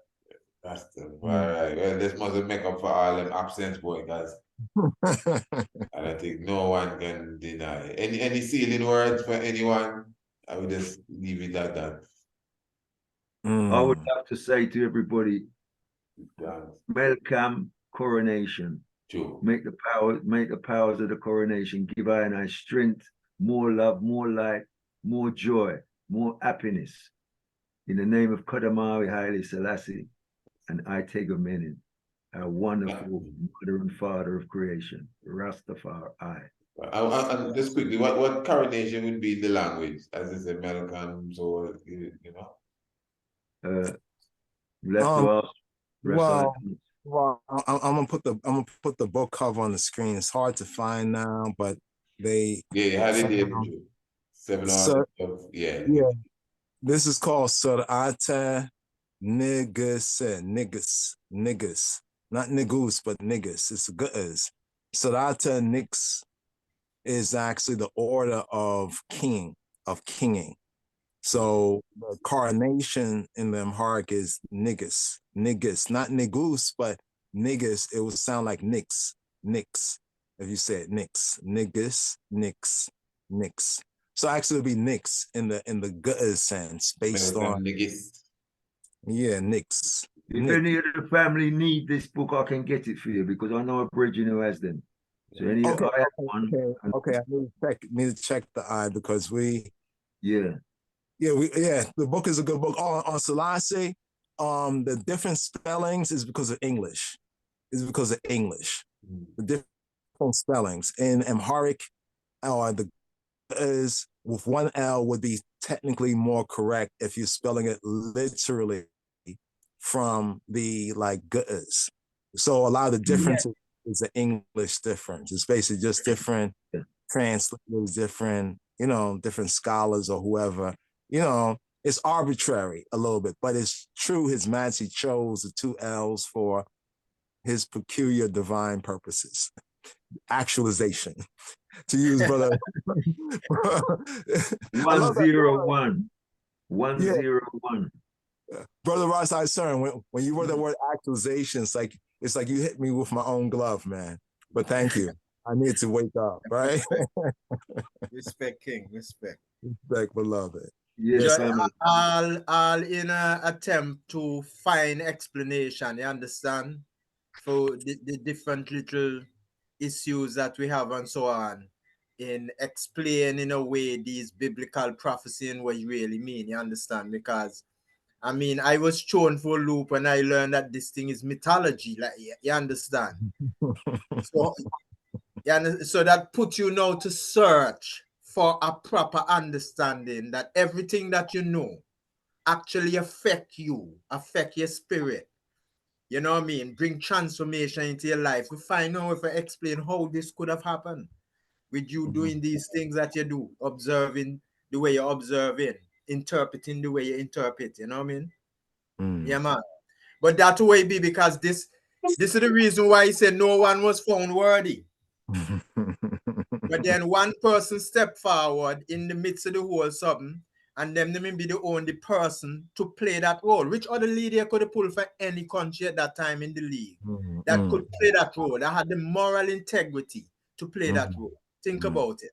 That's the all right. Well, this must make up for all them absence, boy, guys. And I think no one can deny. Any sealing words for anyone? I would just leave it at that. I would have to say to everybody, welcome coronation. True. Make the powers of the coronation give I and I strength, more love, more light, more joy, more happiness. In the name of Kodamawi Haile Selassie and Itegomenin, our wonderful mother and father of creation, Rastafari. And just quickly, what coronation would be the language? As is Americans or you know? Well, I'm gonna put the book cover on the screen. It's hard to find now, but they had it there. 7 hours yeah. This is called Surate Niggas, not niggus, but niggas. It's goods. Surate Nix is actually the order of kinging. So the coronation in the Amharic is niggas, not nigus, but niggas. It would sound like nix. If you said nix. So actually, it'd be nix in the good sense, based on niggas. Yeah, nix. If any of the family need this book, I can get it for you because I know a brethren who has them. So I need to check the eye because we. The book is a good book. On Selassie, the different spellings is because of English. The different spellings in Amharic, the is with one L would be technically more correct if you're spelling it literally from the goods. So a lot of the difference is the English difference. It's basically just different translators, different scholars or whoever. It's arbitrary a little bit, but it's true. His Majesty chose the 2 L's for his peculiar divine purposes. Actualization. To use brother 101. 101. Brother Ross, I turn when you wrote the word actualization, it's like you hit me with my own glove, man. But thank you. I need to wake up, right? Respect, King. Respect, beloved. Yes, all in an attempt to find explanation, you understand, for the different little issues that we have and so on, in explaining in a way these biblical prophecy and what you really mean, you understand? Because I mean, I was thrown for a loop when I learned that this thing is mythology, like you understand. So that puts you now to search for a proper understanding that everything that you know actually affect your spirit. You know what I mean? Bring transformation into your life. We find out if I explain how this could have happened with you doing these things that you do, observing the way you're observing, interpreting the way you interpret, you know what I mean? Yeah, man. But that way be because this is the reason why he said no one was found worthy. But then one person stepped forward in the midst of the whole something, and them may be the only person to play that role. Which other leader could have pulled for any country at that time in the league that could play that role, that had the moral integrity to play that role? Think about it.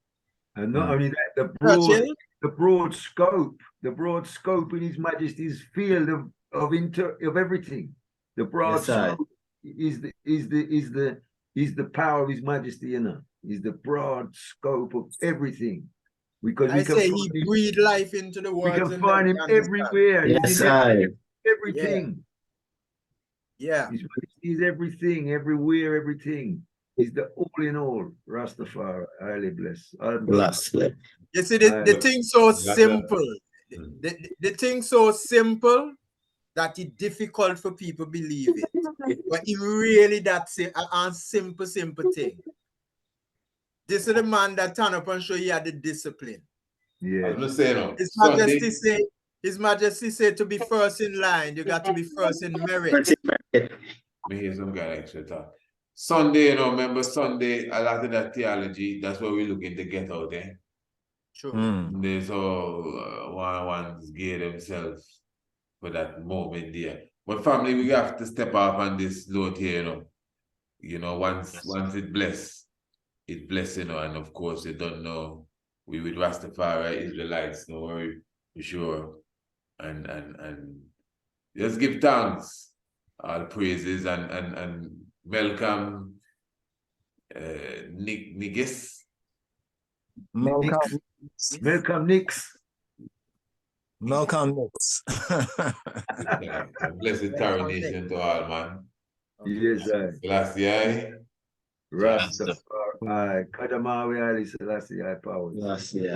And not only that, the broad scope in His Majesty's field of everything. The broad scope is the power of His Majesty, you know. Is the broad scope of everything. Because I say he breathed life into the world. We can find him everywhere. Yes, everything. Yeah. His Majesty is everything, everywhere, everything. He's the all in all. Rastafari, highly blessed. You see, the thing so simple. The thing so simple that it's difficult for people to believe it. But it really that's a simple thing. This is the man that turn up and show he had the discipline. Yeah. I'm just saying, no. His Majesty said to be first in line, you got to be first in merit. Me hear some guy actually talk. Sunday, you know, remember Sunday, a lot of that theology, that's what we're looking to get out there. Sure. There's all ones gear themselves for that moment there. But family, we have to step off on this load here, you know. You know, once it bless, you know, and of course you don't know. We with Rastafari, Israelites, no worry, for sure. And just give thanks, all praises, and welcome Nix. Welcome, Nix. Welcome, Nix. Blessed coronation to all, man. Yes, sir. Selassie. Rastafari. Kadamawi Ali Selassie power. Selassie.